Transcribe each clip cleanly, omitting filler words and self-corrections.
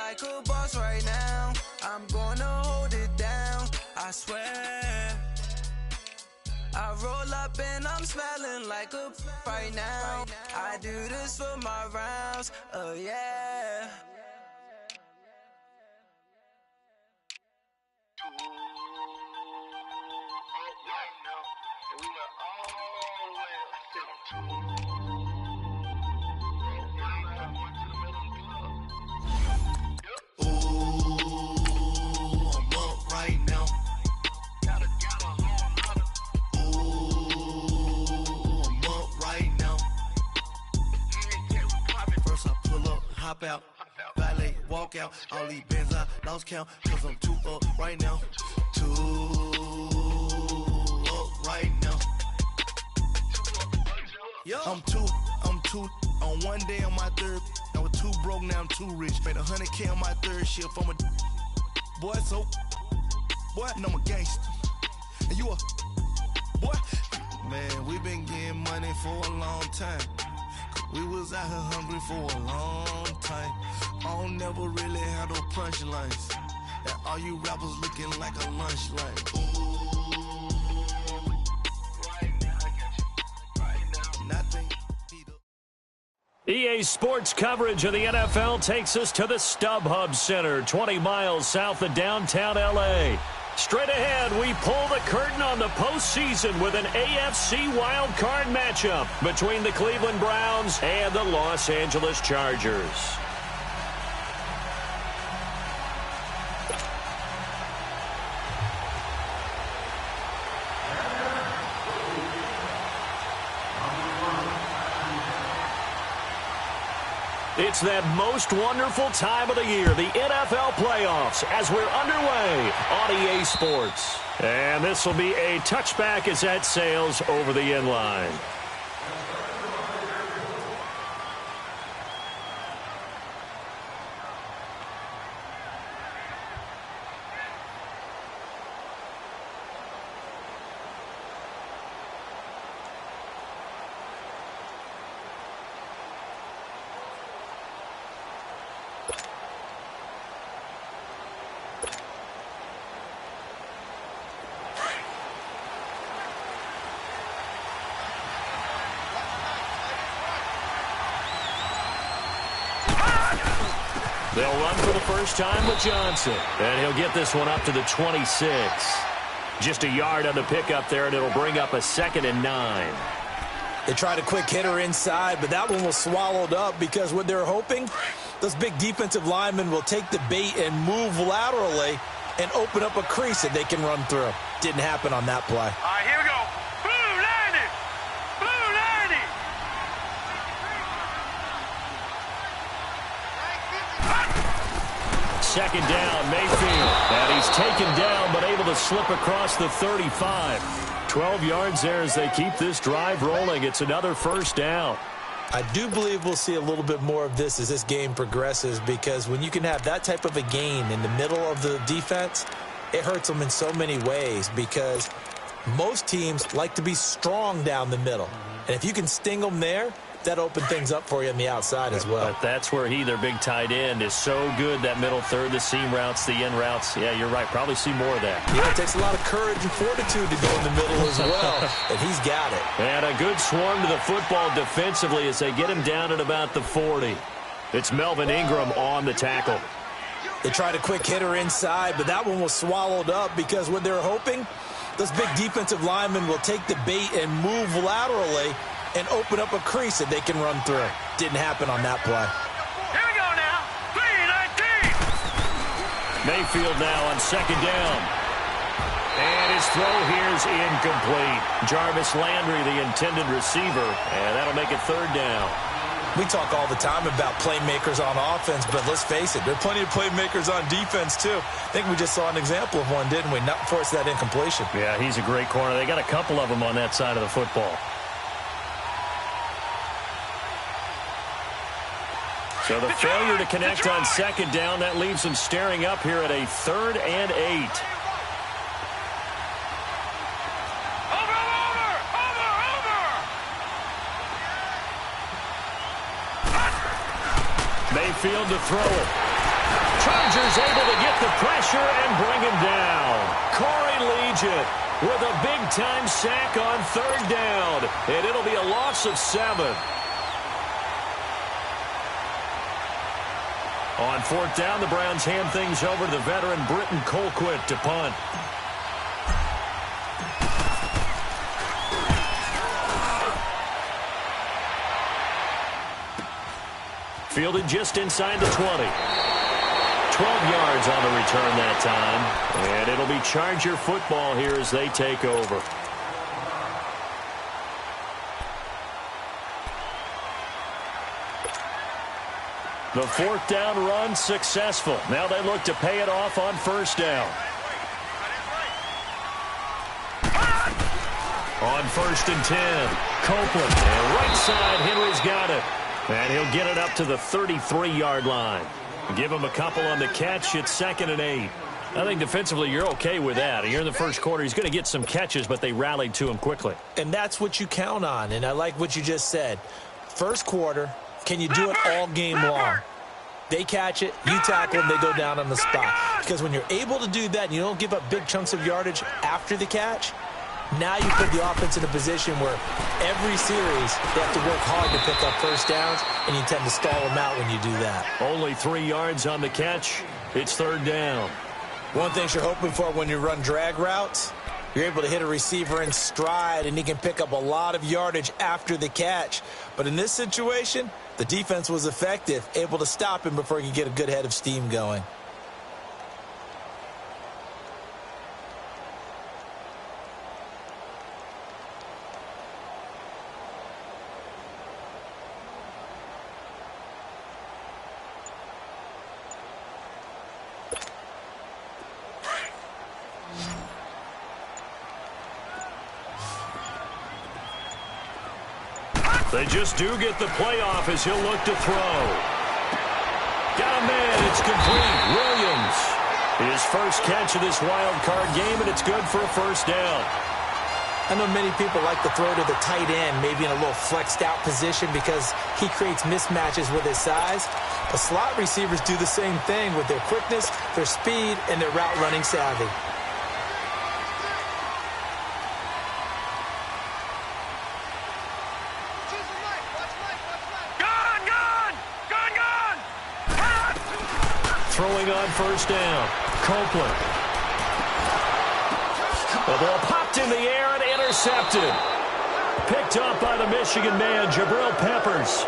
like a boss right now. I'm gonna hold it down, I swear. I roll up and I'm smelling like a right now. I do this for my rounds, oh yeah. Hop out, valet, walk out, all these bands I lost count, cause I'm too up right now, too up right now. I'm too, on one day on my third, I was too broke, now I'm too rich, made 100K on my third shift, I'm a boy, so, boy, and I'm a gangster, and you a, boy, man, we been getting money for a long time. We was out here hungry for a long time. I don't never really have no punchlines. And all you rappers looking like a lunch line. Nothing. EA Sports coverage of the NFL takes us to the StubHub Center, 20 miles south of downtown L.A. Straight ahead, we pull the curtain on the postseason with an AFC Wildcard matchup between the Cleveland Browns and the Los Angeles Chargers. It's that most wonderful time of the year, the NFL playoffs, as we're underway on EA Sports. And this will be a touchback as that sails over the end line. They'll run for the first time with Johnson. And he'll get this one up to the 26. Just a yard on the pickup there, and it'll bring up a 2nd and 9. They tried a quick hitter inside, but that one was swallowed up because what they're hoping, those big defensive linemen will take the bait and move laterally and open up a crease that they can run through. Didn't happen on that play. All right, here we go. Blue 90! Blue 90! Second down, Mayfield. And he's taken down, but able to slip across the 35. 12 yards there as they keep this drive rolling. It's another first down. I do believe we'll see a little bit more of this as this game progresses, because when you can have that type of a gain in the middle of the defense, it hurts them in so many ways, because most teams like to be strong down the middle. And if you can sting them there, that opened things up for you on the outside as well. But that's where their big tight end, is so good, that middle third, the seam routes, the in routes. Yeah, you're right. Probably see more of that. Yeah, it takes a lot of courage and fortitude to go in the middle as well, and he's got it. And a good swarm to the football defensively as they get him down at about the 40. It's Melvin Ingram on the tackle. They tried a quick hitter inside, but that one was swallowed up because what they're hoping, those big defensive linemen will take the bait and move laterally and open up a crease that they can run through. Didn't happen on that play. Here we go now. 3-19. Mayfield now on second down. And his throw here is incomplete. Jarvis Landry, the intended receiver, and that'll make it third down. We talk all the time about playmakers on offense, but let's face it, there are plenty of playmakers on defense, too. I think we just saw an example of one, didn't we? Not force that incompletion. Yeah, he's a great corner. They got a couple of them on that side of the football. So the failure to connect on second down, that leaves them staring up here at a 3rd and 8. Mayfield to throw it. Chargers able to get the pressure and bring him down. Corey Legion with a big-time sack on 3rd down, and it'll be a loss of 7. On 4th down, the Browns hand things over to the veteran Britton Colquitt to punt. Fielded just inside the 20. 12 yards on the return that time. And it'll be Charger football here as they take over. The 4th down run successful. Now they look to pay it off on 1st down. On 1st and 10, Copeland. And right side, Henry's got it. And he'll get it up to the 33-yard line. Give him a couple on the catch. It's 2nd and 8. I think defensively you're okay with that. Here in the first quarter, he's going to get some catches, but they rallied to him quickly. And that's what you count on, and I like what you just said. First quarter, can you do it all game long? They catch it, you tackle them, they go down on the spot. Because when you're able to do that and you don't give up big chunks of yardage after the catch, now you put the offense in a position where every series they have to work hard to pick up first downs, and you tend to stall them out when you do that. Only 3 yards on the catch. It's 3rd down. One thing you're hoping for when you run drag routes, you're able to hit a receiver in stride, and he can pick up a lot of yardage after the catch. But in this situation, the defense was effective, able to stop him before he could get a good head of steam going. They just do get the playoff as he'll look to throw. Got a man. It's complete. Williams. His first catch of this wild card game, and it's good for a 1st down. I know many people like to throw to the tight end, maybe in a little flexed out position because he creates mismatches with his size. But slot receivers do the same thing with their quickness, their speed, and their route running savvy. Throwing on 1st down. Copeland. The ball popped in the air and intercepted. Picked up by the Michigan man, Jabril Peppers.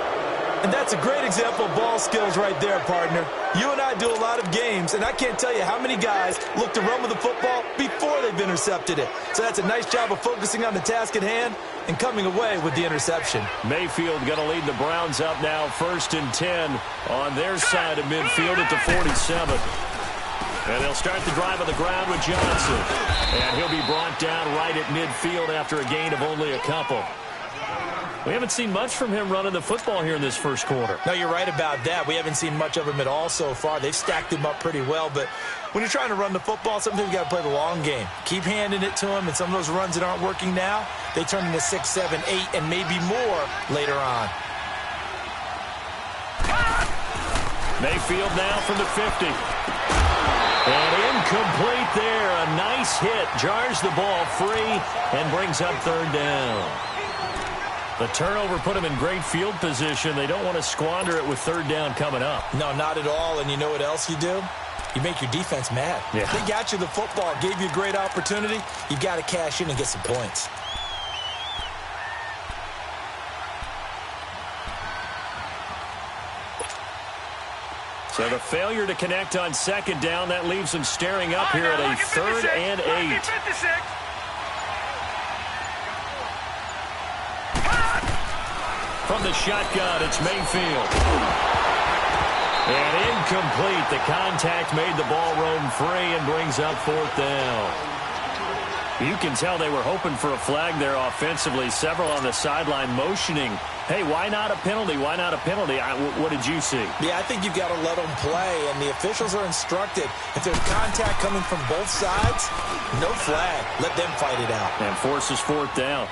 And that's a great example of ball skills right there, partner. You and I do a lot of games, and I can't tell you how many guys look to run with the football before they've intercepted it. So that's a nice job of focusing on the task at hand and coming away with the interception. Mayfield going to lead the Browns up now 1st and 10 on their side of midfield at the 47. And they'll start the drive on the ground with Johnson. And he'll be brought down right at midfield after a gain of only a couple. We haven't seen much from him running the football here in this first quarter. No, you're right about that. We haven't seen much of him at all so far. They've stacked him up pretty well, but when you're trying to run the football, sometimes you got to play the long game. Keep handing it to him, and some of those runs that aren't working now, they turn into 6, 7, 8, and maybe more later on. Mayfield now from the 50. And incomplete there. A nice hit. Jars the ball free and brings up 3rd down. The turnover put them in great field position. They don't want to squander it with 3rd down coming up. No, not at all. And you know what else you do? You make your defense mad. Yeah. They got you the football, gave you a great opportunity. You got to cash in and get some points. So the failure to connect on 2nd down, that leaves them staring up here at a 3rd and 8. From the shotgun, it's Mayfield. And incomplete. The contact made the ball roam free and brings up 4th down. You can tell they were hoping for a flag there offensively. Several on the sideline motioning. Hey, why not a penalty? Why not a penalty? What did you see? Yeah, I think you've got to let them play, and the officials are instructed. If there's contact coming from both sides, no flag. Let them fight it out. And forces 4th down.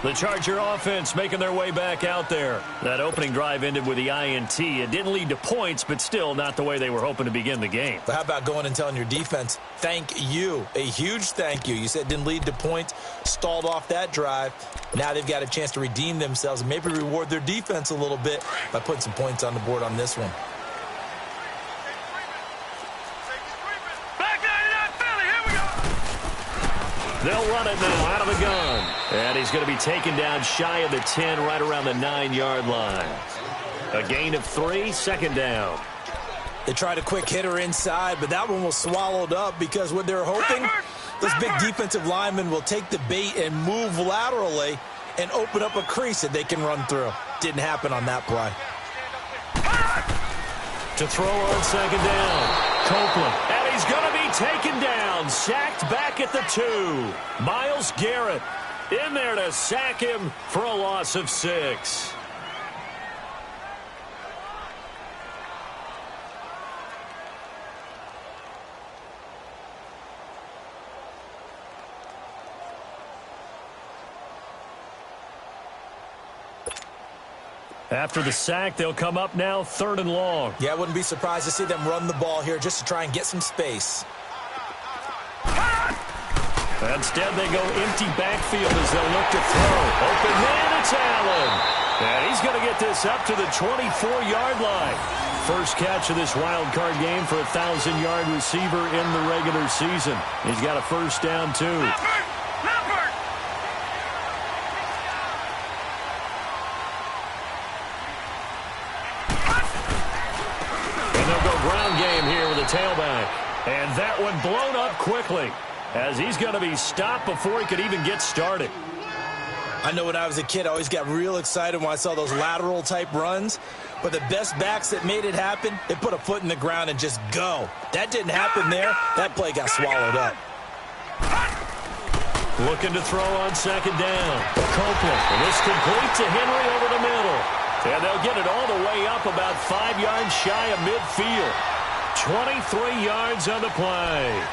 The Charger offense making their way back out there. That opening drive ended with the INT. It didn't lead to points, but still not the way they were hoping to begin the game. But how about going and telling your defense, thank you, a huge thank you. You said it didn't lead to points, stalled off that drive. Now they've got a chance to redeem themselves and maybe reward their defense a little bit by putting some points on the board on this one. They'll run it now out of the gun. And he's going to be taken down shy of the 10, right around the 9-yard line. A gain of 3, second down. They tried a quick hitter inside, but that one was swallowed up because what they're hoping, this big defensive lineman will take the bait and move laterally and open up a crease that they can run through. Didn't happen on that play. To throw on second down. Copeland, and he's going to be taken down, sacked back at the 2. Myles Garrett in there to sack him for a loss of 6. After the sack, they'll come up now 3rd and long. Yeah, I wouldn't be surprised to see them run the ball here just to try and get some space. Instead, they go empty backfield as they'll look to throw. Open man, it's Allen. And he's going to get this up to the 24-yard line. First catch of this wild card game for a 1,000-yard receiver in the regular season. He's got a first down, too. Tailback. And that one blown up quickly as he's going to be stopped before he could even get started. I know when I was a kid, I always got real excited when I saw those lateral type runs. But the best backs that made it happen, they put a foot in the ground and just go. That didn't happen there. That play got swallowed up. Looking to throw on second down. Copeland. And this complete to Henry over the middle. And they'll get it all the way up about 5 yards shy of midfield. 23 yards on the play.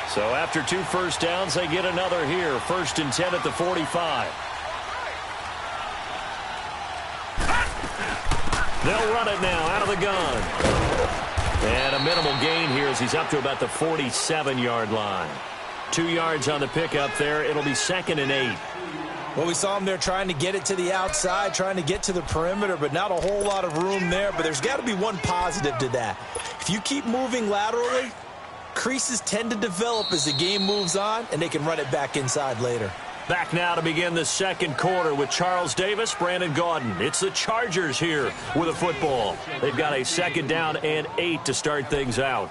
So after 2 first downs, they get another here. 1st and 10 at the 45. They'll run it now out of the gun. And a minimal gain here as he's up to about the 47-yard line. 2 yards on the pickup there. It'll be 2nd and 8. Well, we saw him there trying to get it to the outside, trying to get to the perimeter, but not a whole lot of room there. But there's got to be one positive to that. If you keep moving laterally, creases tend to develop as the game moves on, and they can run it back inside later. Back now to begin the second quarter with Charles Davis, Brandon Gaudin. It's the Chargers here with a football. They've got a 2nd down and 8 to start things out.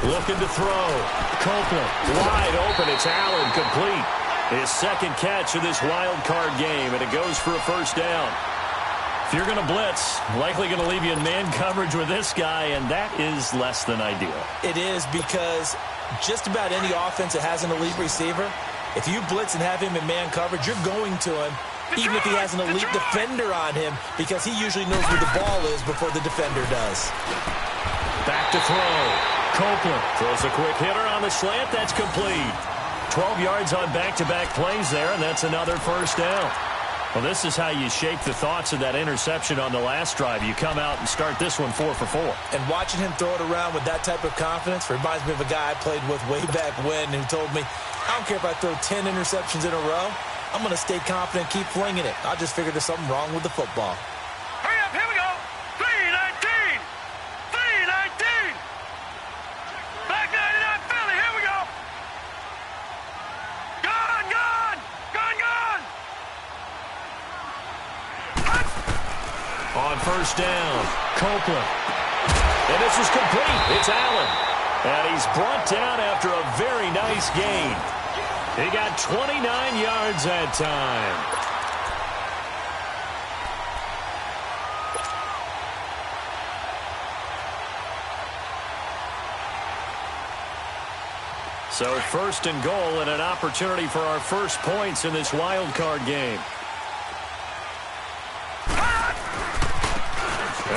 Looking to throw. Copeland wide open. It's Allen complete. His 2nd catch of this wild card game, and it goes for a first down. If you're going to blitz, likely going to leave you in man coverage with this guy, and that is less than ideal. It is, because just about any offense that has an elite receiver, if you blitz and have him in man coverage, you're going to him, even if he has an elite defender on him, because he usually knows where the ball is before the defender does. Back to throw. Copeland throws a quick hitter on the slant. That's complete. 12 yards on back-to-back plays there, and that's another first down. Well, this is how you shake the thoughts of that interception on the last drive. You come out and start this one 4 for 4. And watching him throw it around with that type of confidence reminds me of a guy I played with way back when who told me, I don't care if I throw 10 interceptions in a row. I'm going to stay confident, keep flinging it. I just figured there's something wrong with the football. Hurry up, here we go. 3-19. 3-19. Back 99 Philly, here we go. Gone, gone. Gone, gone. On first down, Copeland. And this is complete. It's Allen. And he's brought down after a very nice gain. He got 29 yards that time. So first and goal and an opportunity for our first points in this wild card game.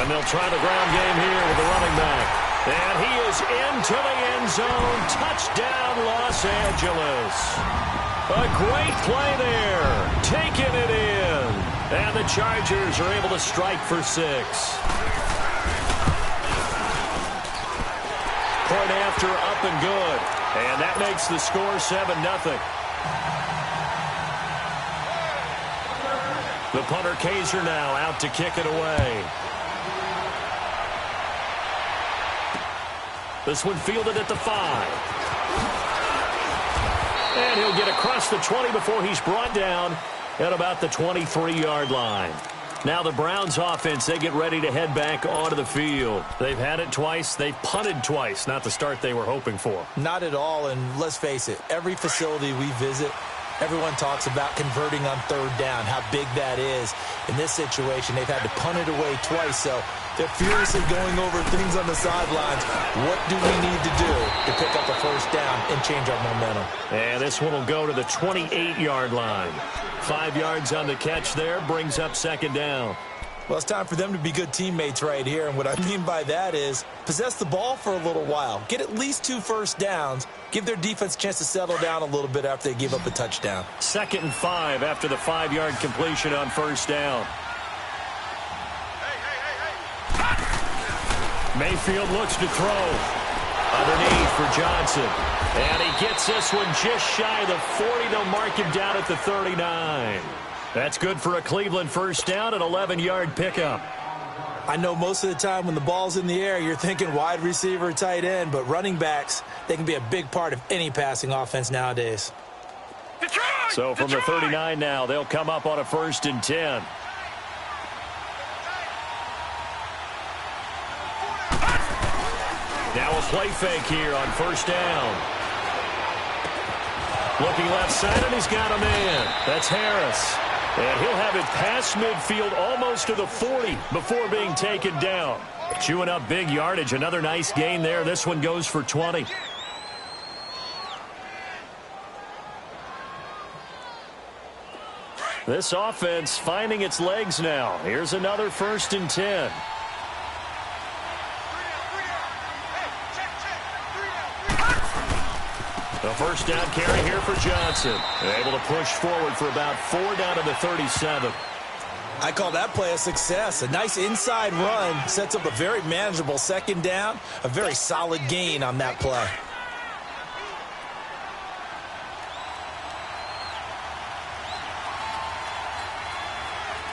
And they'll try the ground game here with the running back. And he is into the end zone. Touchdown, Los Angeles. A great play there. Taking it in. And the Chargers are able to strike for 6. Point after, up and good. And that makes the score 7-0. The punter Kaiser now out to kick it away. This one fielded at the 5. And he'll get across the 20 before he's brought down at about the 23-yard line. Now the Browns offense, they get ready to head back onto the field. They've had it twice. They've punted twice. Not the start they were hoping for. Not at all, and let's face it, every facility we visit, everyone talks about converting on third down, how big that is. In this situation, they've had to punt it away twice, so they're furiously going over things on the sidelines. What do we need to do to pick up a first down and change our momentum? And this one will go to the 28-yard line. 5 yards on the catch there, brings up second down. Well, it's time for them to be good teammates right here, and what I mean by that is possess the ball for a little while, get at least 2 first downs, give their defense a chance to settle down a little bit after they give up a touchdown. 2nd and 5 after the 5-yard completion on first down. Mayfield looks to throw. Underneath for Johnson. And he gets this one just shy of the 40. They'll mark him down at the 39. That's good for a Cleveland first down, an 11-yard pickup. I know most of the time when the ball's in the air, you're thinking wide receiver, tight end, but running backs, they can be a big part of any passing offense nowadays. So from the 39 now, they'll come up on a 1st and 10. Now a play fake here on first down. Looking left side, and he's got a man. That's Harris. And he'll have it past midfield almost to the 40 before being taken down. Chewing up big yardage. Another nice gain there. This one goes for 20. This offense finding its legs now. Here's another 1st and 10. The first down carry here for Johnson. Able to push forward for about 4 down to the 37. I call that play a success. A nice inside run sets up a very manageable 2nd down. A very solid gain on that play.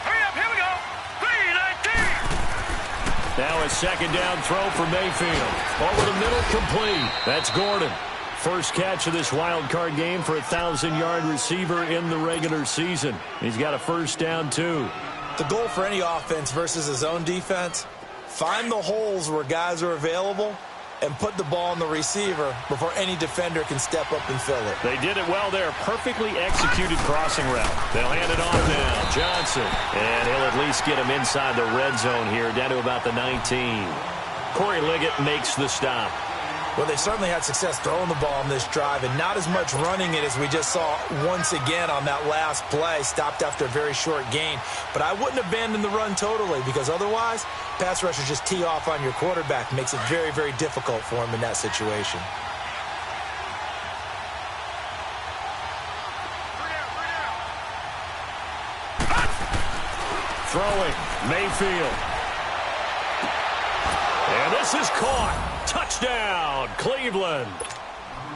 Hurry up, here we go. 3-19. Now a 2nd down throw for Mayfield. Over the middle, complete. That's Gordon. First catch of this wild card game for a 1,000-yard receiver in the regular season. He's got a first down, too. The goal for any offense versus his own defense, find the holes where guys are available and put the ball on the receiver before any defender can step up and fill it. They did it well there. Perfectly executed crossing route. They'll hand it off now. Johnson. And he'll at least get him inside the red zone here, down to about the 19. Corey Liggett makes the stop. Well, they certainly had success throwing the ball on this drive, and not as much running it as we just saw once again on that last play, stopped after a very short gain. But I wouldn't abandon the run totally, because otherwise, pass rushers just tee off on your quarterback. It makes it very, very difficult for him in that situation. Throwing, Mayfield. And this is caught. Touchdown, Cleveland.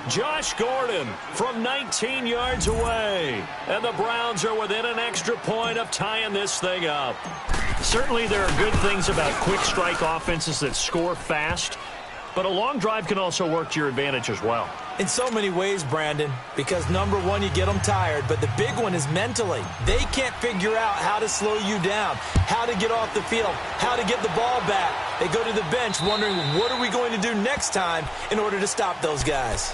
Josh Gordon from 19 yards away. And the Browns are within an extra point of tying this thing up. Certainly there are good things about quick strike offenses that score fast, but a long drive can also work to your advantage as well. In so many ways, Brandon, because number one, you get them tired, but the big one is mentally. They can't figure out how to slow you down, how to get off the field, how to get the ball back. They go to the bench wondering, what are we going to do next time in order to stop those guys?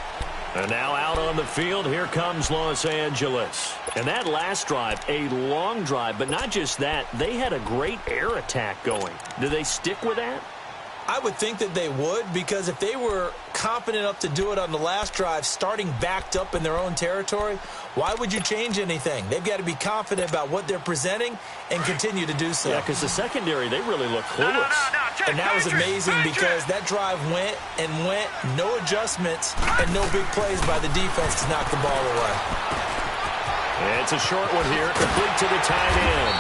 And now out on the field, here comes Los Angeles. And that last drive, a long drive, but not just that, they had a great air attack going. Do they stick with that? I would think that they would, because if they were confident enough to do it on the last drive, starting backed up in their own territory, why would you change anything? They've got to be confident about what they're presenting and continue to do so. Yeah, because the secondary, they really look clueless. And that was amazing because that drive went and went, no adjustments and no big plays by the defense to knock the ball away. It's a short one here, complete to the tight end.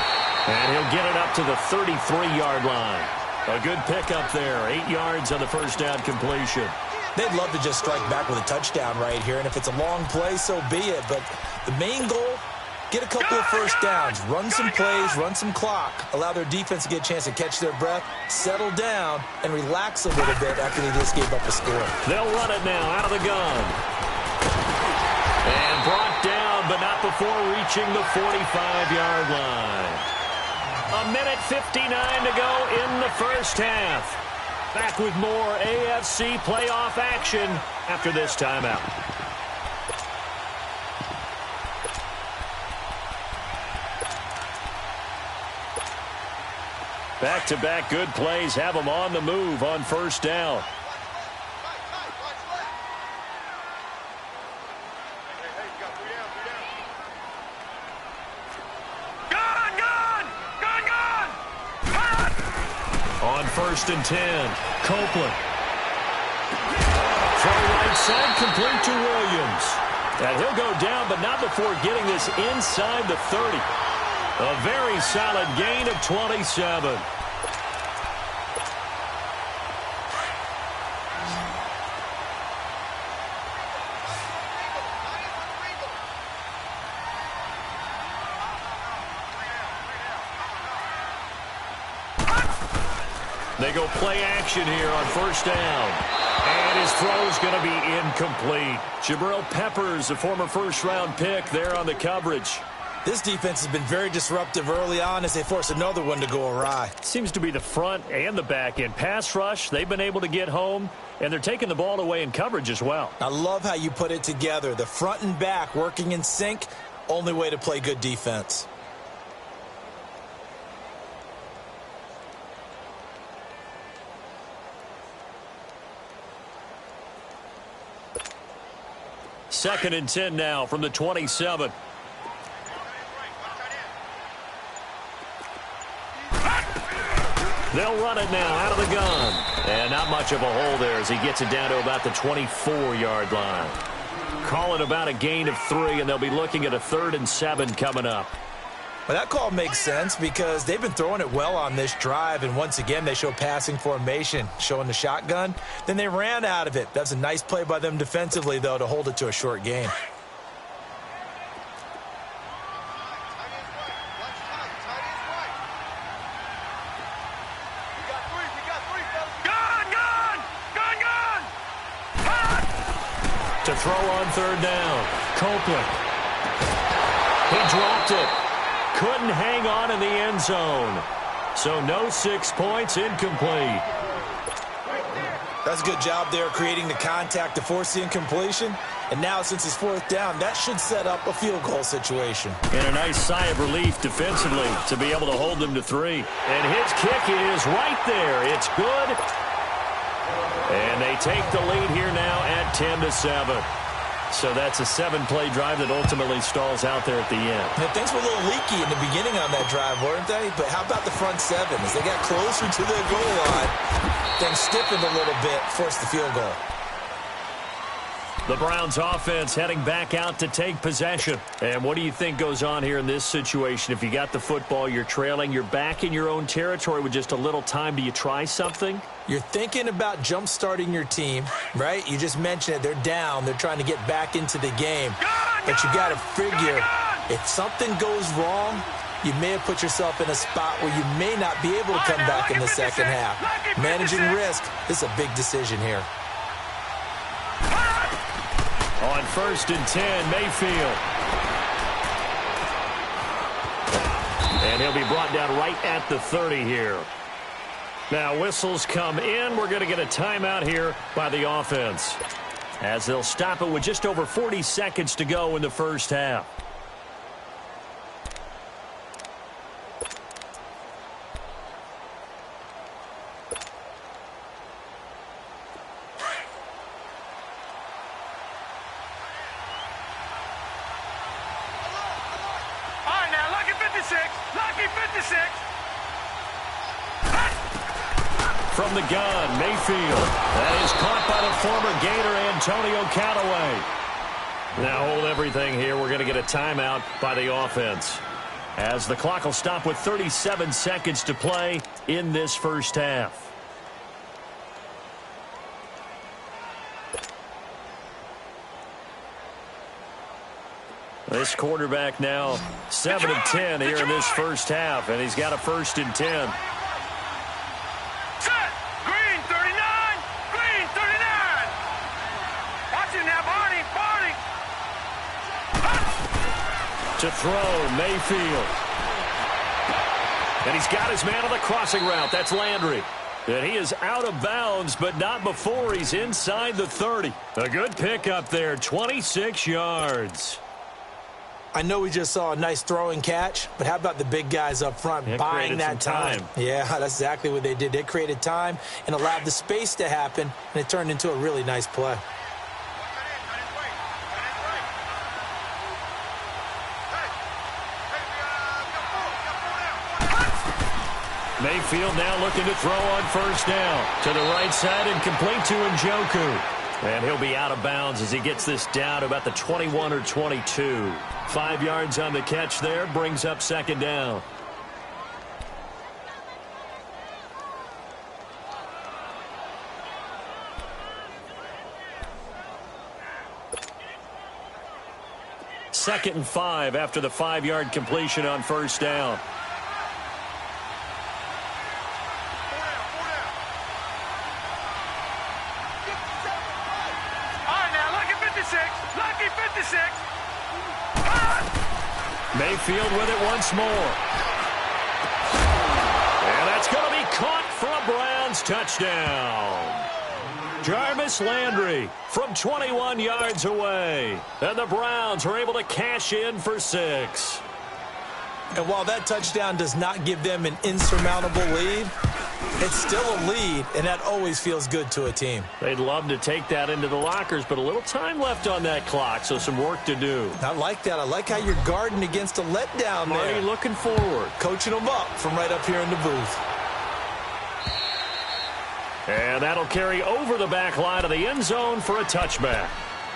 And he'll get it up to the 33-yard line. A good pickup there, 8 yards on the first down completion. They'd love to just strike back with a touchdown right here, and if it's a long play, so be it. But the main goal, get a couple of first downs, run some plays, run some clock, allow their defense to get a chance to catch their breath, settle down, and relax a little bit after they just gave up a score. They'll run it now out of the gun. And brought down, but not before reaching the 45-yard line. A minute 59 to go in the first half. Back with more AFC playoff action after this timeout. Back-to-back good plays have them on the move on first down. On 1st and 10, Copeland. Throw right side, complete to Williams. And he'll go down, but not before getting this inside the 30. A very solid gain of 27. They go play action here on first down. And his throw's going to be incomplete. Jabril Peppers, a former first-round pick, there on the coverage. This defense has been very disruptive early on as they force another one to go awry. Seems to be the front and the back end. Pass rush, they've been able to get home, and they're taking the ball away in coverage as well. I love how you put it together. The front and back working in sync, only way to play good defense. Second and 10 now from the 27. They'll run it now out of the gun. And not much of a hole there as he gets it down to about the 24-yard line. Call it about a gain of 3, and they'll be looking at a 3rd and 7 coming up. Well, that call makes sense because they've been throwing it well on this drive, and once again they show passing formation, showing the shotgun. Then they ran out of it. That's a nice play by them defensively, though, to hold it to a short gain. To throw on 3rd down, Copeland. He dropped it. Couldn't hang on in the end zone. So no 6 points, incomplete. That's a good job there creating the contact to force the incompletion. And now since it's 4th down, that should set up a field goal situation. And a nice sigh of relief defensively to be able to hold them to 3. And his kick is right there. It's good. And they take the lead here now at 10-7. So that's a 7-play drive that ultimately stalls out there at the end. And things were a little leaky in the beginning on that drive, weren't they? But how about the front 7? As they got closer to their goal line, things stiffened a little bit, forced the field goal. The Browns offense heading back out to take possession. And what do you think goes on here in this situation? If you got the football, you're trailing, you're back in your own territory with just a little time. Do you try something? You're thinking about jump-starting your team, right? You just mentioned it. They're down. They're trying to get back into the game. But you got to figure if something goes wrong, you may have put yourself in a spot where you may not be able to come back in the second half. Managing risk, this is a big decision here. On 1st and 10, Mayfield. And he'll be brought down right at the 30 here. Now whistles come in. We're going to get a timeout here by the offense, as they'll stop it with just over 40 seconds to go in the first half. from the gun. Mayfield. That is caught by the former Gator Antonio Callaway. Now hold everything here. We're going to get a timeout by the offense, as the clock will stop with 37 seconds to play in this first half. This quarterback now 7 of 10 here in this first half, and he's got a 1st and 10. Set. Green 39. Green 39. Watch him now, Barney. Barney. To throw, Mayfield. And he's got his man on the crossing route. That's Landry. And he is out of bounds, but not before he's inside the 30. A good pickup there, 26 yards. I know we just saw a nice throwing catch, but how about the big guys up front buying that time? Yeah, that's exactly what they did. They created time and allowed the space to happen, and it turned into a really nice play. Mayfield now looking to throw on 1st down. To the right side and complete to Njoku. And he'll be out of bounds as he gets this down to about the 21 or 22. 5 yards on the catch there, brings up 2nd down. Second and 5 after the 5-yard completion on 1st down. Mayfield with it once more. And that's going to be caught for a Browns touchdown. Jarvis Landry from 21 yards away. And the Browns are able to cash in for 6. And while that touchdown does not give them an insurmountable lead, it's still a lead, and that always feels good to a team. They'd love to take that into the lockers, but a little time left on that clock, so some work to do. I like that. I like how you're guarding against a letdown there. Marty looking forward. Coaching them up from right up here in the booth. And that'll carry over the back line of the end zone for a touchback.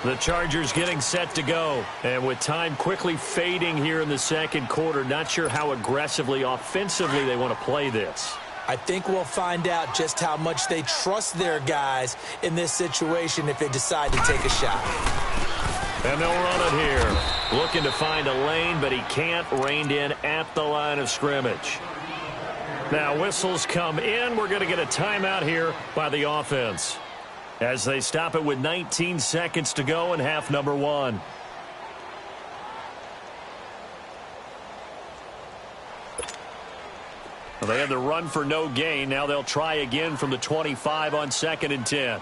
The Chargers getting set to go. And with time quickly fading here in the second quarter, not sure how aggressively, offensively they want to play this. I think we'll find out just how much they trust their guys in this situation if they decide to take a shot. And they'll run it here. Looking to find a lane, but he can't. Reined in at the line of scrimmage. Now whistles come in. We're going to get a timeout here by the offense, as they stop it with 19 seconds to go in half number 1. Well, they had the run for no gain. Now they'll try again from the 25 on 2nd and 10.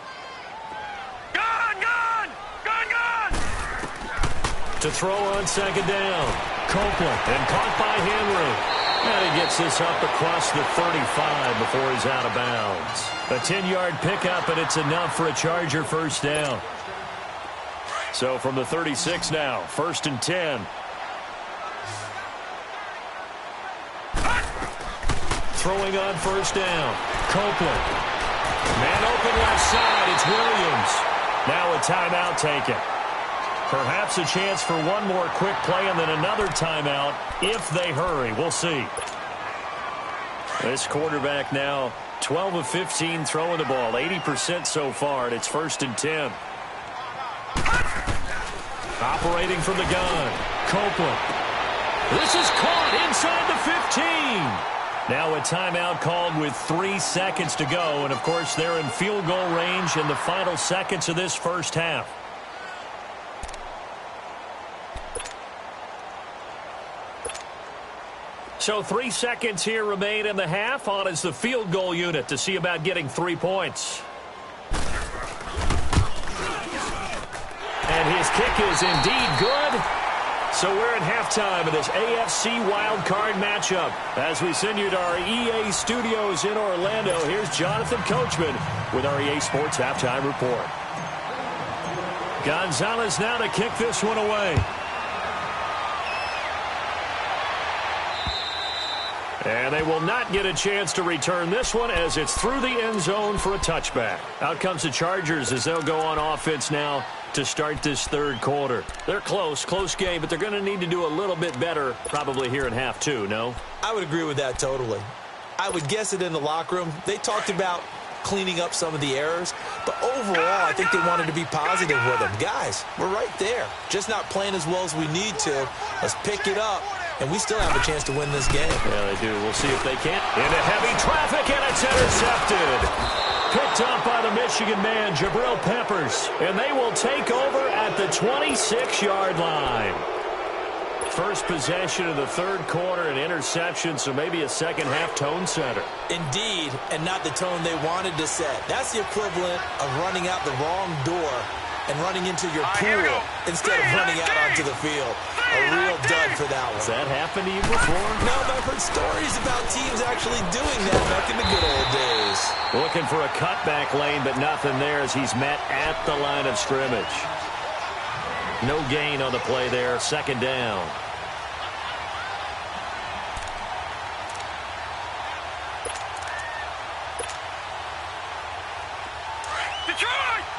Gun! Gun! Gun! Gun! To throw on 2nd down. Copeland, and caught by Henry. And he gets this up across the 35 before he's out of bounds. A 10-yard pickup, and it's enough for a Charger 1st down. So from the 36 now, 1st and 10. Throwing on 1st down. Copeland. Man open left side. It's Williams. Now a timeout taken. Perhaps a chance for one more quick play and then another timeout if they hurry. We'll see. This quarterback now 12 of 15 throwing the ball. 80% so far, and it's 1st and 10. Operating from the gun. Copeland. This is caught inside the 15. Now a timeout called with 3 seconds to go. And, of course, they're in field goal range in the final seconds of this first half. So 3 seconds here remain in the half. On is the field goal unit to see about getting 3 points. And his kick is indeed good. So we're at halftime of this AFC Wildcard matchup. As we send you to our EA studios in Orlando, here's Jonathan Coachman with our EA Sports Halftime Report. Gonzalez now to kick this one away. And they will not get a chance to return this one as it's through the end zone for a touchback. Out comes the Chargers as they'll go on offense now to start this third quarter. They're close game, but they're going to need to do a little bit better probably here in half two, no? I would agree with that totally. I would guess it in the locker room. They talked about cleaning up some of the errors, but overall I think they wanted to be positive with them. Guys, we're right there. Just not playing as well as we need to. Let's pick it up. And we still have a chance to win this game. Yeah, they do. We'll see if they can. Into heavy traffic, and it's intercepted. Picked up by the Michigan man, Jabril Peppers. And they will take over at the 26-yard line. First possession of the third quarter, an interception, so maybe a second-half tone setter. Indeed, and not the tone they wanted to set. That's the equivalent of running out the wrong door and running into your pool instead of running out onto the field. A real dud for that one. Has that happened to you before? No, but I've heard stories about teams actually doing that back in the good old days. Looking for a cutback lane, but nothing there as he's met at the line of scrimmage. No gain on the play there. Second down.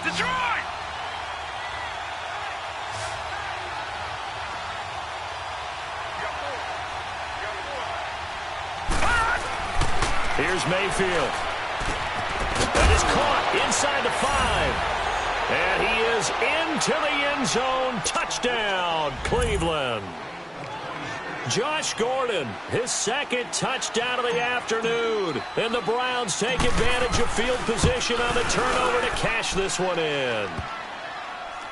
Detroit! Here's Mayfield. That is caught inside the 5. And he is into the end zone. Touchdown, Cleveland. Josh Gordon, his second touchdown of the afternoon. And the Browns take advantage of field position on the turnover to cash this one in.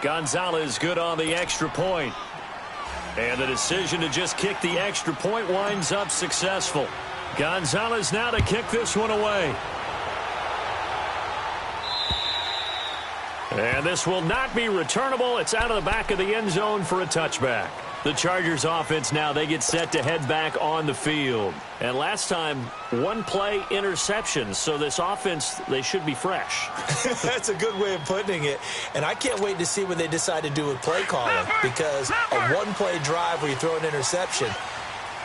Gonzalez good on the extra point. And the decision to just kick the extra point winds up successful. Gonzalez now to kick this one away. And this will not be returnable. It's out of the back of the end zone for a touchback. The Chargers offense now, they get set to head back on the field. And last time, one play interception. So this offense, they should be fresh. That's a good way of putting it. And I can't wait to see what they decide to do with play calling. Because a one-play drive where you throw an interception,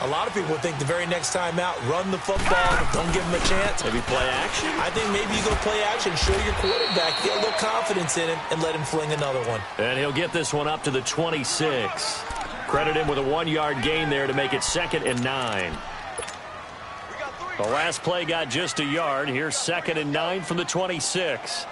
a lot of people think the very next time out, run the football, don't give them a chance. Maybe play action? I think maybe you go play action, show your quarterback, get a little confidence in him, and let him fling another one. And he'll get this one up to the 26. Credit him with a 1-yard gain there to make it 2nd and 9. The last play got just a yard. Here's 2nd and 9 from the 26.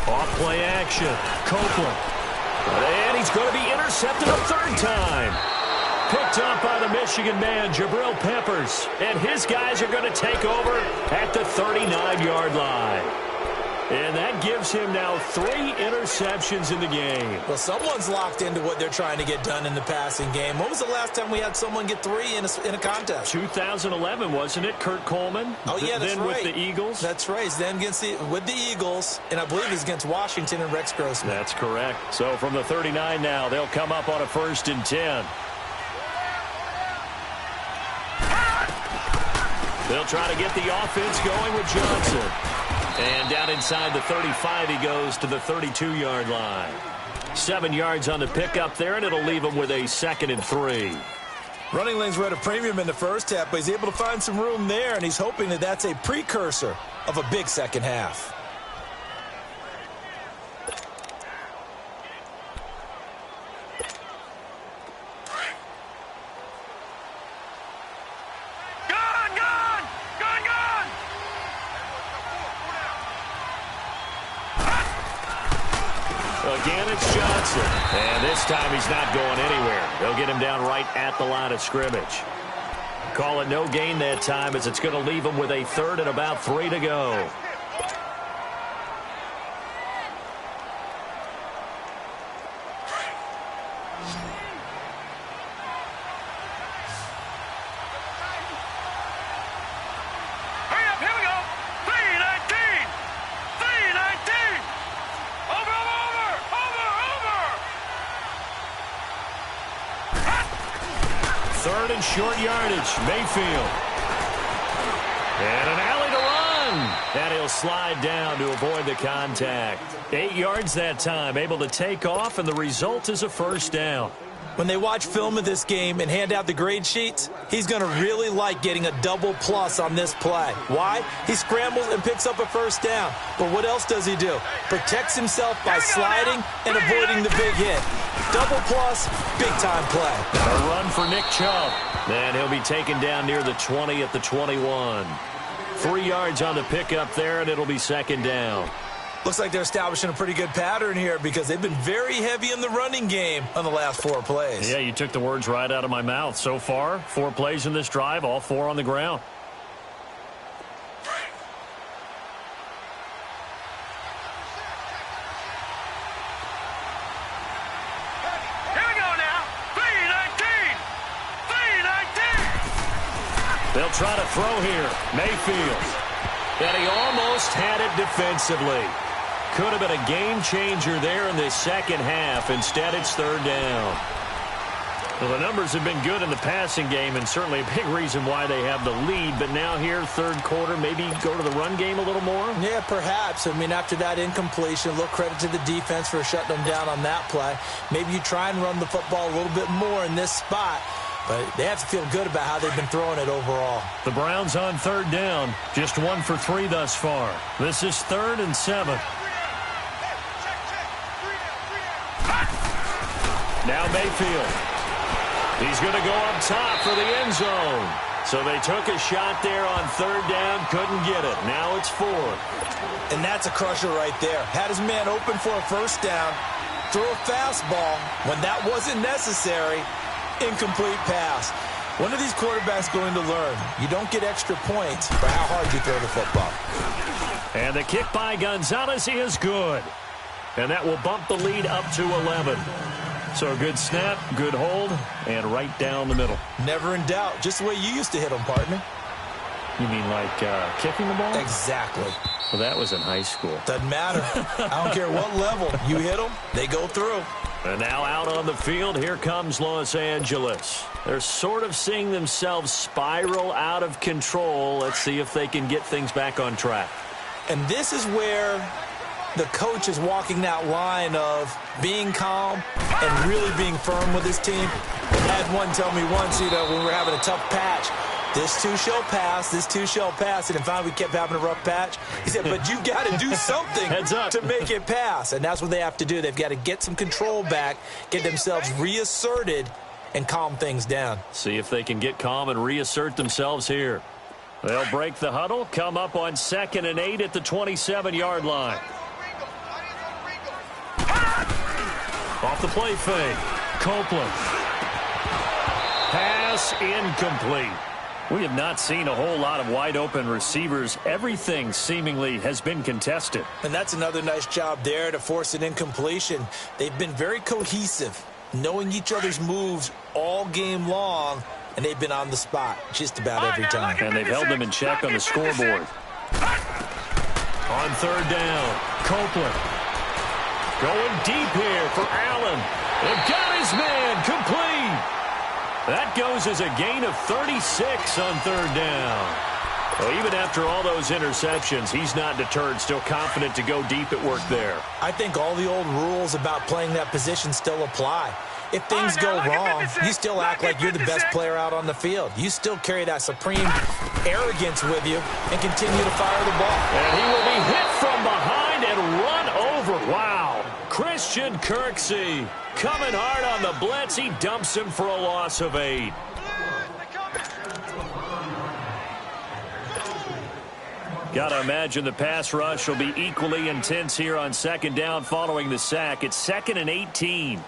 Off play action. Copeland. And he's going to be intercepted a third time. Picked up by the Michigan man, Jabril Peppers. And his guys are going to take over at the 39-yard line. And that gives him now 3 interceptions in the game. Well, someone's locked into what they're trying to get done in the passing game. When was the last time we had someone get 3 in a contest? 2011, wasn't it? Kurt Coleman. Oh, yeah, that's then right. With the Eagles. That's right. Then with the Eagles, and I believe it's against Washington and Rex Grossman. That's correct. So from the 39 now, they'll come up on a 1st and 10. They'll try to get the offense going with Johnson. And down inside the 35, he goes to the 32-yard line. 7 yards on the pickup there, and it'll leave him with a 2nd and 3. Running lanes were at a premium in the first half, but he's able to find some room there, and he's hoping that that's a precursor of a big second half. Again, it's Johnson. And this time he's not going anywhere. They'll get him down right at the line of scrimmage. Call it no gain that time as it's going to leave him with a 3rd and about 3 to go. Third and short yardage, Mayfield. And an alley to run. And he'll slide down to avoid the contact. 8 yards that time, able to take off, and the result is a first down. When they watch film of this game and hand out the grade sheets, he's going to really like getting a double plus on this play. Why? He scrambles and picks up a first down. But what else does he do? Protects himself by sliding and avoiding the big hit. Double plus, big-time play. A run for Nick Chubb. And he'll be taken down near the 20 at the 21. 3 yards on the pickup there, and it'll be second down. Looks like they're establishing a pretty good pattern here because they've been very heavy in the running game on the last 4 plays. Yeah, you took the words right out of my mouth. So far, 4 plays in this drive, all 4 on the ground. Here we go now. 3-19. 3-19. They'll try to throw here. Mayfield. And he almost had it defensively. Could have been a game changer there in this second half. Instead, it's third down. Well, the numbers have been good in the passing game, and certainly a big reason why they have the lead. But now here, third quarter, maybe go to the run game a little more? Yeah, perhaps. I mean, after that incompletion, a little credit to the defense for shutting them down on that play. Maybe you try and run the football a little bit more in this spot. But they have to feel good about how they've been throwing it overall. The Browns on third down. Just 1 for 3 thus far. This is 3rd and 7. Now Mayfield. He's going to go up top for the end zone. So they took a shot there on third down, couldn't get it. Now it's 4th. And that's a crusher right there. Had his man open for a first down, throw a fastball when that wasn't necessary, incomplete pass. When are these quarterbacks going to learn? You don't get extra points for how hard you throw the football. And the kick by Gonzalez is good. And that will bump the lead up to 11. So a good snap, good hold, and right down the middle. Never in doubt. Just the way you used to hit them, partner. You mean like kicking the ball? Exactly. Well, that was in high school. Doesn't matter. I don't care what level. You hit them, they go through. And now out on the field, here comes Los Angeles. They're sort of seeing themselves spiral out of control. Let's see if they can get things back on track. And this is where the coach is walking that line of being calm and really being firm with his team. I had one tell me once, when we were having a tough patch, this too shall pass, this too shall pass. And finally we kept having a rough patch. He said, but you got to do something to make it pass. And that's what they have to do. They've got to get some control back, get themselves reasserted, and calm things down. See if they can get calm and reassert themselves here. They'll break the huddle, come up on 2nd and 8 at the 27-yard line. Off the play fake. Copeland. Pass incomplete. We have not seen a whole lot of wide-open receivers. Everything seemingly has been contested. And that's another nice job there to force an incompletion. They've been very cohesive, knowing each other's moves all game long, and they've been on the spot just about every time. And they've held them in check on the scoreboard. On third down, Copeland. Going deep here for Allen. They've got his man complete. That goes as a gain of 36 on third down. Well, even after all those interceptions, he's not deterred, still confident to go deep at work there. I think all the old rules about playing that position still apply. If things go wrong, you still act like you're the best player out on the field. You still carry that supreme arrogance with you and continue to fire the ball. And he will be hit from behind and run over. Wow. Christian Kirksey coming hard on the blitz. He dumps him for a loss of 8. Got to imagine the pass rush will be equally intense here on second down following the sack. It's 2nd and 18.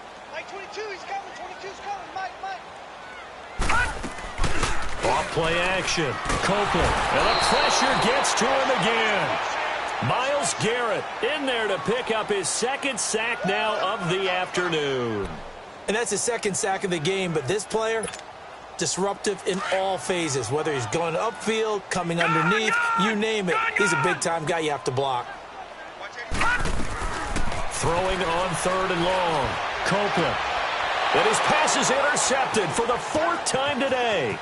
Off play action. Copeland. And the pressure gets to him again. Myles Garrett in there to pick up his 2nd sack now of the afternoon. And that's his 2nd sack of the game, but this player, disruptive in all phases, whether he's going upfield, coming underneath, you name it. He's a big-time guy you have to block. Throwing on 3rd and long. Copeland. And his pass is intercepted for the 4th time today.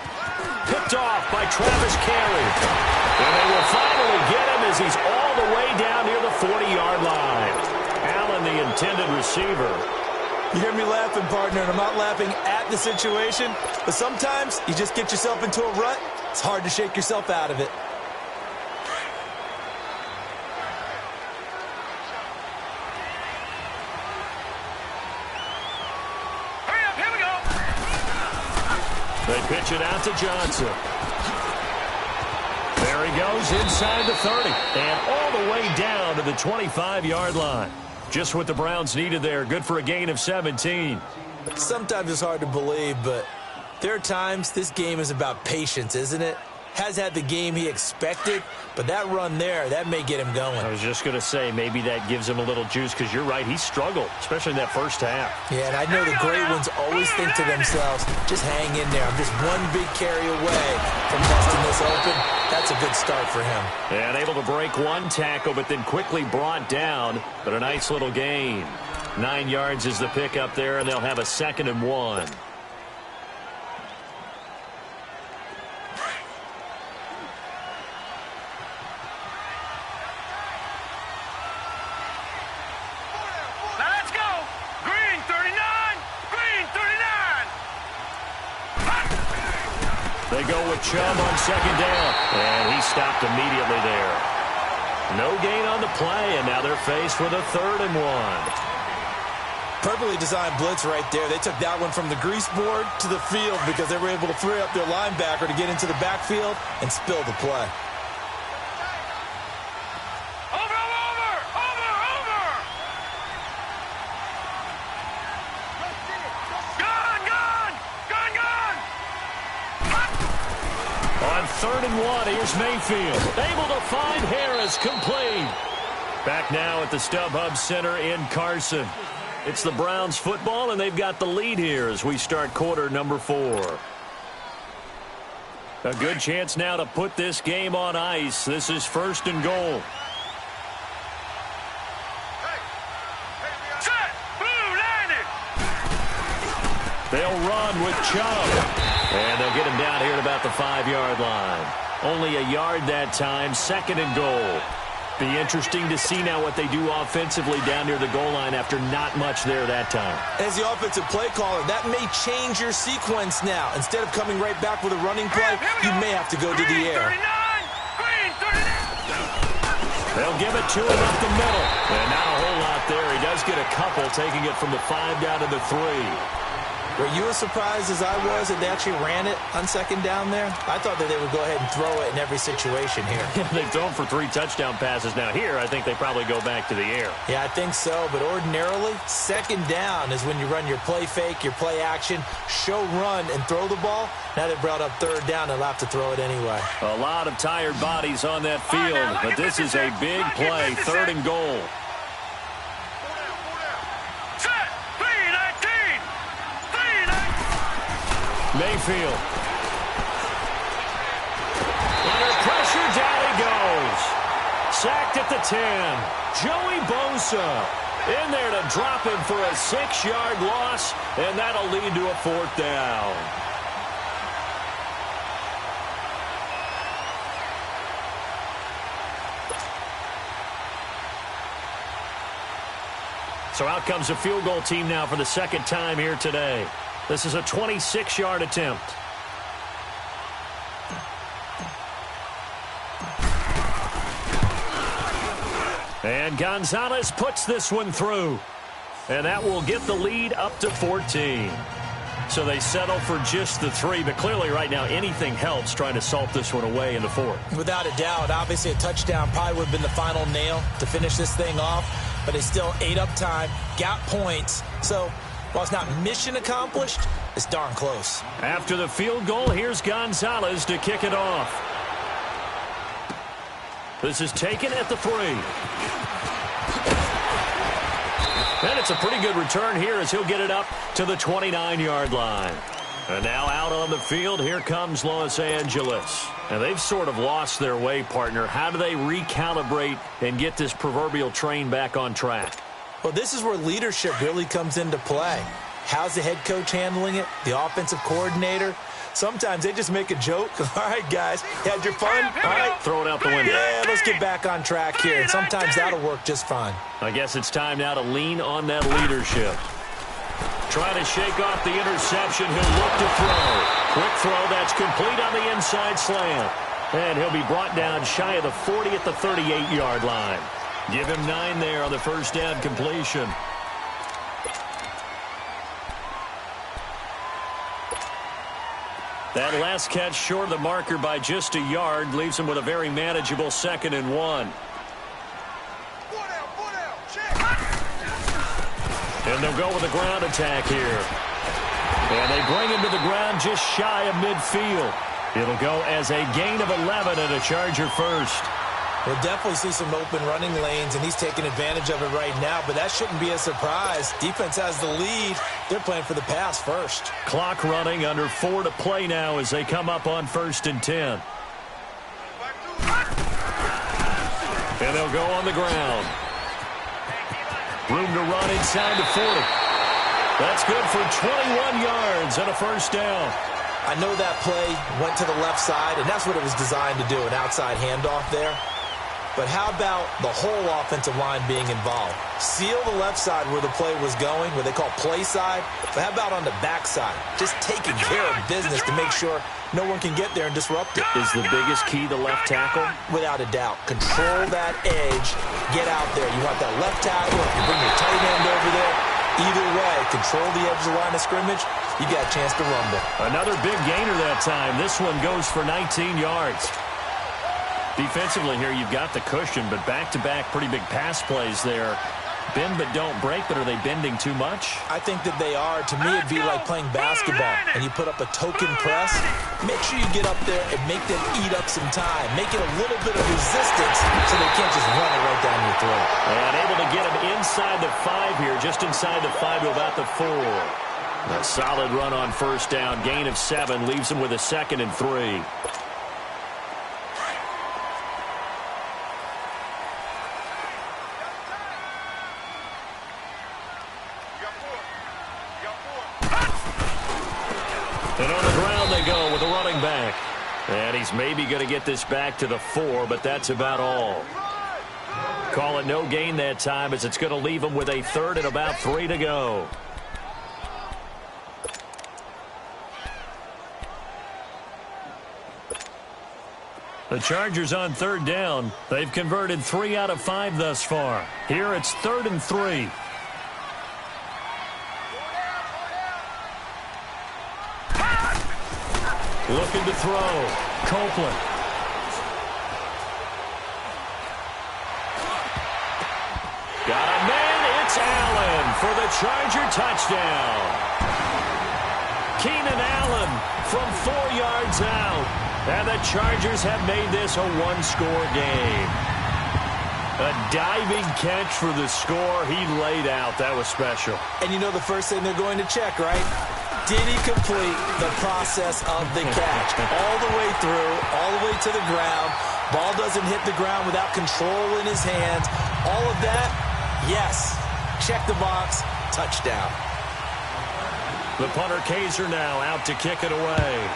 Picked off by Travis Kelce. And they will finally get him as he's all the way down near the 40-yard line. Allen, the intended receiver. You hear me laughing, partner, and I'm not laughing at the situation, but sometimes you just get yourself into a rut. It's hard to shake yourself out of it. Hurry up, here we go. They pitch it out to Johnson. There he goes inside the 30 and all the way down to the 25-yard line. Just what the Browns needed there. Good for a gain of 17. Sometimes it's hard to believe, but there are times this game is about patience, isn't it? Has had the game he expected, but that run there, that may get him going. I was just going to say, maybe that gives him a little juice, because you're right, he struggled, especially in that first half. Yeah, and I know the great ones always think to themselves, just hang in there. I'm just one big carry away from busting this open. That's a good start for him. And able to break one tackle, but then quickly brought down, but a nice little gain. 9 yards is the pickup there, and they'll have a 2nd and 1. They go with Chubb on 2nd down, and he stopped immediately there. No gain on the play, and now they're faced with a 3rd and 1. Perfectly designed blitz right there. They took that one from the grease board to the field because they were able to free up their linebacker to get into the backfield and spill the play. On 3rd and 1, here's Mayfield. Able to find Harris, complete. Back now at the StubHub Center in Carson. It's the Browns football, and they've got the lead here as we start quarter number 4. A good chance now to put this game on ice. This is 1st and goal. Set! Blue landed! They'll run with Chubb. And they'll get him down here at about the 5-yard line. Only a yard that time, 2nd and goal. Be interesting to see now what they do offensively down near the goal line after not much there that time. As the offensive play caller, that may change your sequence now. Instead of coming right back with a running play, you may have to go to the air. They'll give it to him up the middle. And not a whole lot there. He does get a couple, taking it from the 5 down to the 3. Were you as surprised as I was that they actually ran it on 2nd down there? I thought that they would go ahead and throw it in every situation here. They've thrown for 3 touchdown passes. Now here, I think they probably go back to the air. Yeah, I think so. But ordinarily, 2nd down is when you run your play fake, your play action, show run, and throw the ball. Now they brought up 3rd down. They'll have to throw it anyway. A lot of tired bodies on that field, but this is a big play, 3rd and goal. Mayfield. Under pressure, down he goes. Sacked at the 10. Joey Bosa in there to drop him for a 6-yard loss, and that'll lead to a 4th down. So out comes a field goal team now for the 2nd time here today. This is a 26-yard attempt. And Gonzalez puts this one through. And that will get the lead up to 14. So they settle for just the 3, but clearly right now anything helps trying to salt this one away in the 4th. Without a doubt, obviously a touchdown probably would have been the final nail to finish this thing off, but they still ate up time, got points. So while it's not mission accomplished, it's darn close. After the field goal, here's Gonzalez to kick it off. This is taken at the 3. And it's a pretty good return here as he'll get it up to the 29-yard line. And now out on the field, here comes Los Angeles. And they've sort of lost their way, partner. How do they recalibrate and get this proverbial train back on track? Well, this is where leadership really comes into play. How's the head coach handling it? The offensive coordinator? Sometimes they just make a joke. All right, guys, had your fun? All right. Throw it out the window. Yeah, let's get back on track here. And sometimes that'll work just fine. I guess it's time now to lean on that leadership. Trying to shake off the interception. He'll look to throw. Quick throw. That's complete on the inside slant. And he'll be brought down shy of the 40 at the 38-yard line. Give him 9 there on the first down completion. That last catch short of the marker by just a yard leaves him with a very manageable 2nd and 1. And they'll go with a ground attack here. And they bring him to the ground just shy of midfield. It'll go as a gain of 11 and a Charger first. We'll definitely see some open running lanes, and he's taking advantage of it right now, but that shouldn't be a surprise. Defense has the lead. They're playing for the pass first. Clock running, under 4 to play now as they come up on 1st and 10. And they'll go on the ground. Room to run inside the 40. That's good for 21 yards and a first down. I know that play went to the left side, and that's what it was designed to do, an outside handoff there. But how about the whole offensive line being involved? Seal the left side where the play was going, what they call play side. But how about on the back side? Just taking care of business to make sure no one can get there and disrupt it. Is the biggest key the left tackle? Without a doubt. Control that edge. Get out there. You want that left tackle. If you bring your tight end over there, either way, control the edge of the line of scrimmage, you got a chance to rumble. Another big gainer that time. This one goes for 19 yards. Defensively here, you've got the cushion, but back-to-back pretty big pass plays there. Bend but don't break, but are they bending too much? I think that they are. To me, it'd be like playing basketball, and you put up a token press. Make sure you get up there and make them eat up some time. Make it a little bit of resistance so they can't just run it right down your throat. And able to get him inside the 5 here, just inside the 5 to about the 4. A solid run on first down. Gain of 7 leaves him with a 2nd and 3. And on the ground they go with a running back. And he's maybe going to get this back to the 4, but that's about all. Call it no gain that time as it's going to leave him with a 3rd and about 3 to go. The Chargers on 3rd down. They've converted 3 out of 5 thus far. Here it's 3rd and 3. Looking to throw. Copeland. Got a man. It's Allen for the Charger touchdown. Keenan Allen from 4 yards out. And the Chargers have made this a one-score game. A diving catch for the score. He laid out. That was special. And you know the first thing they're going to check, right? Did he complete the process of the catch? All the way through, all the way to the ground. Ball doesn't hit the ground without control in his hands. All of that, yes. Check the box, touchdown. The punter Kaiser now out to kick it away.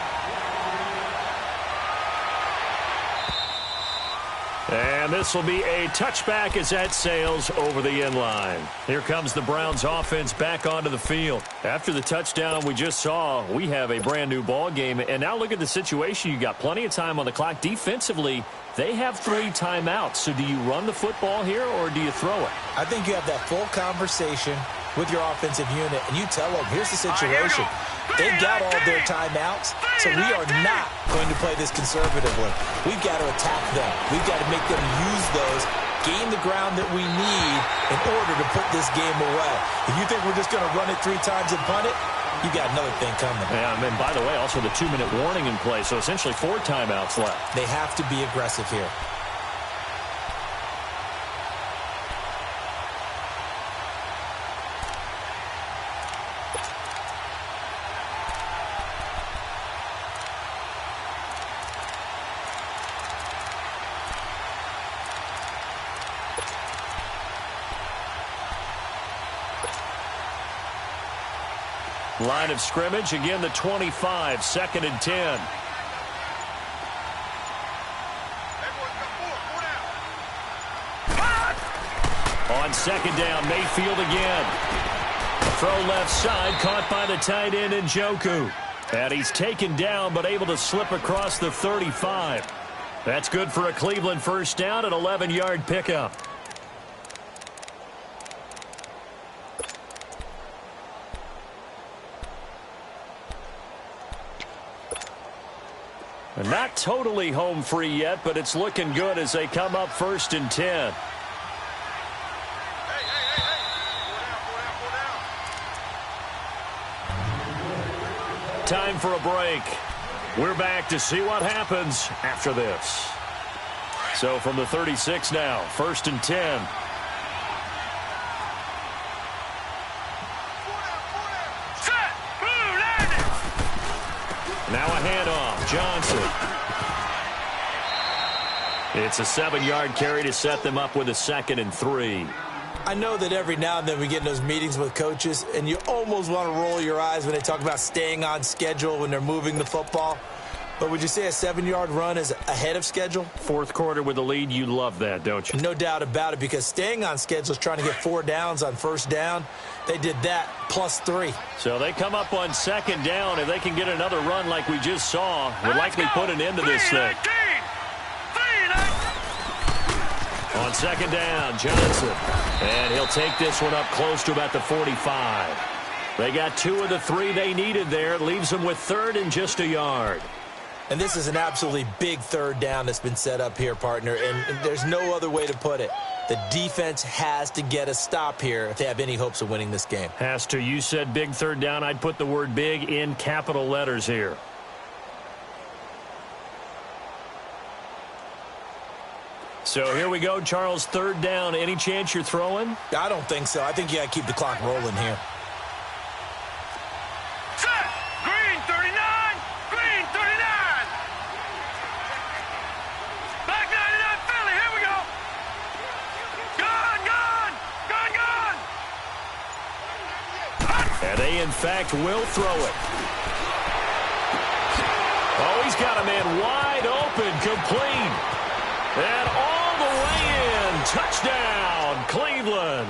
And this will be a touchback as that sails over the end line. Here comes the Browns offense back onto the field. After the touchdown we just saw, we have a brand new ball game. And now look at the situation. You got plenty of time on the clock. Defensively, they have 3 timeouts. So do you run the football here or do you throw it? I think you have that full conversation with your offensive unit, and you tell them, here's the situation. They've got all their timeouts, so we are not going to play this conservatively. We've got to attack them. We've got to make them use those, gain the ground that we need in order to put this game away. If you think we're just going to run it 3 times and punt it, you got another thing coming. Yeah, and by the way, also the 2-minute warning in play, so essentially 4 timeouts left. They have to be aggressive here. Line of scrimmage, again the 25, 2nd and 10. On 2nd down, Mayfield again. Throw left side, caught by the tight end Njoku. And he's taken down, but able to slip across the 35. That's good for a Cleveland first down, an 11-yard pickup. And not totally home free yet, but it's looking good as they come up 1st and 10. Time for a break. We're back to see what happens after this. So from the 36 now, 1st and 10. Now a handoff. Johnson. It's a 7-yard carry to set them up with a 2nd and 3. I know that every now and then we get in those meetings with coaches, and you almost want to roll your eyes when they talk about staying on schedule when they're moving the football. But would you say a 7-yard run is ahead of schedule? 4th quarter with the lead, you love that, don't you? No doubt about it, because staying on schedule is trying to get 4 downs on 1st down. They did that +3. So they come up on 2nd down. If they can get another run like we just saw, would likely put an end to this thing. On 2nd down, Johnson. And he'll take this one up close to about the 45. They got 2 of the 3 they needed there. It leaves them with 3rd and just a yard. And this is an absolutely big 3rd down that's been set up here, partner. And there's no other way to put it. The defense has to get a stop here if they have any hopes of winning this game. Has to. You said big 3rd down. I'd put the word big in capital letters here. So here we go, Charles, 3rd down. Any chance you're throwing? I don't think so. I think you got to keep the clock rolling here. Set! Green 39! Green 39! Back 99 Philly, here we go! Gone, gone! Gone, gone! And they, in fact, will throw it. Oh, he's got a man wide open, complete. And all the way in. Touchdown, Cleveland.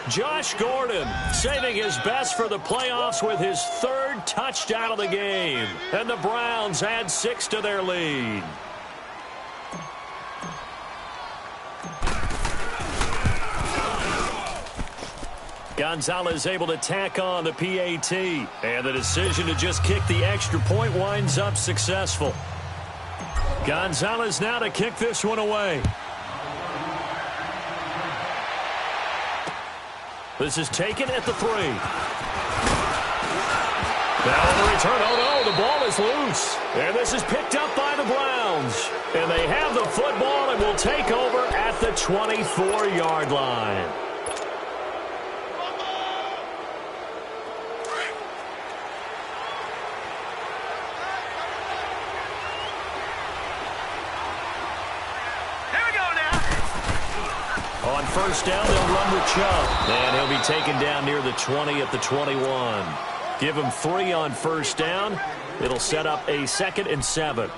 Josh Gordon saving his best for the playoffs with his 3rd touchdown of the game. And the Browns add 6 to their lead. Gonzalez able to tack on the PAT. And the decision to just kick the extra point winds up successful. Gonzalez now to kick this one away. This is taken at the 3. Now on the return. Oh, no, the ball is loose. And this is picked up by the Browns. And they have the football and will take over at the 24-yard line. On 1st down, they'll run with Chubb. And he'll be taken down near the 20 at the 21. Give him 3 on 1st down. It'll set up a 2nd and 7.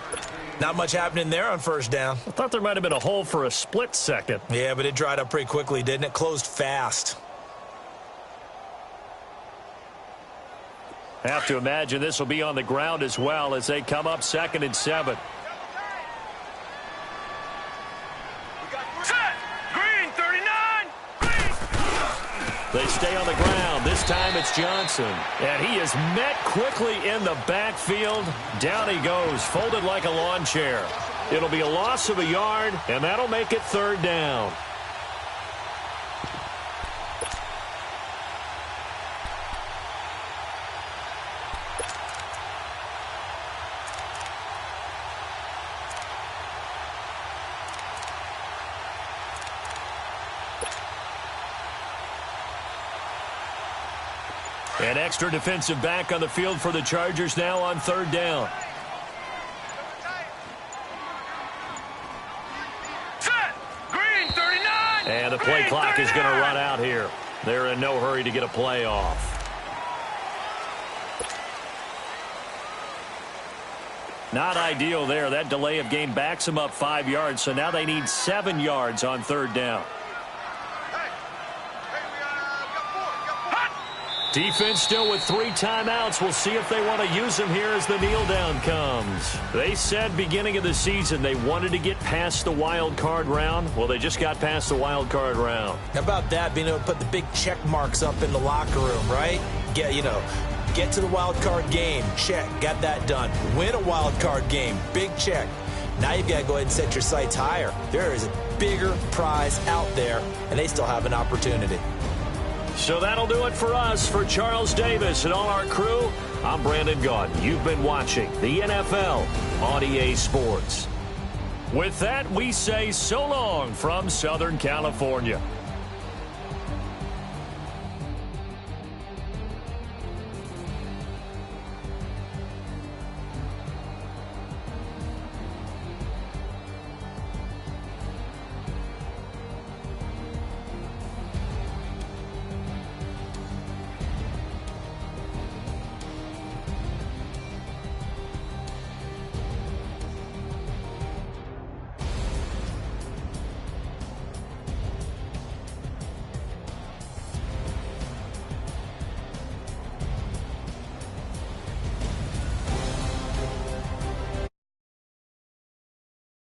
Not much happening there on 1st down. I thought there might have been a hole for a split second. Yeah, but it dried up pretty quickly, didn't it? Closed fast. Have to imagine this will be on the ground as well as they come up 2nd and 7. They stay on the ground. This time it's Johnson. And he is met quickly in the backfield. Down he goes, folded like a lawn chair. It'll be a loss of a yard, and that'll make it 3rd down. An extra defensive back on the field for the Chargers now on 3rd down. Set! Green 39! And the play clock is going to run out here. They're in no hurry to get a play off. Not ideal there. That delay of game backs them up 5 yards, so now they need 7 yards on third down. Defense still with 3 timeouts. We'll see if they want to use them here as the kneel down comes. They said beginning of the season they wanted to get past the wild card round. Well, they just got past the wild card round. How about that, being able to put the big check marks up in the locker room, right? Get to the wild card game. Check. Got that done. Win a wild card game. Big check. Now you've got to go ahead and set your sights higher. There is a bigger prize out there, and they still have an opportunity. So that'll do it for us. For Charles Davis and all our crew, I'm Brandon Gaudin. You've been watching the NFL on EA Sports. With that, we say so long from Southern California.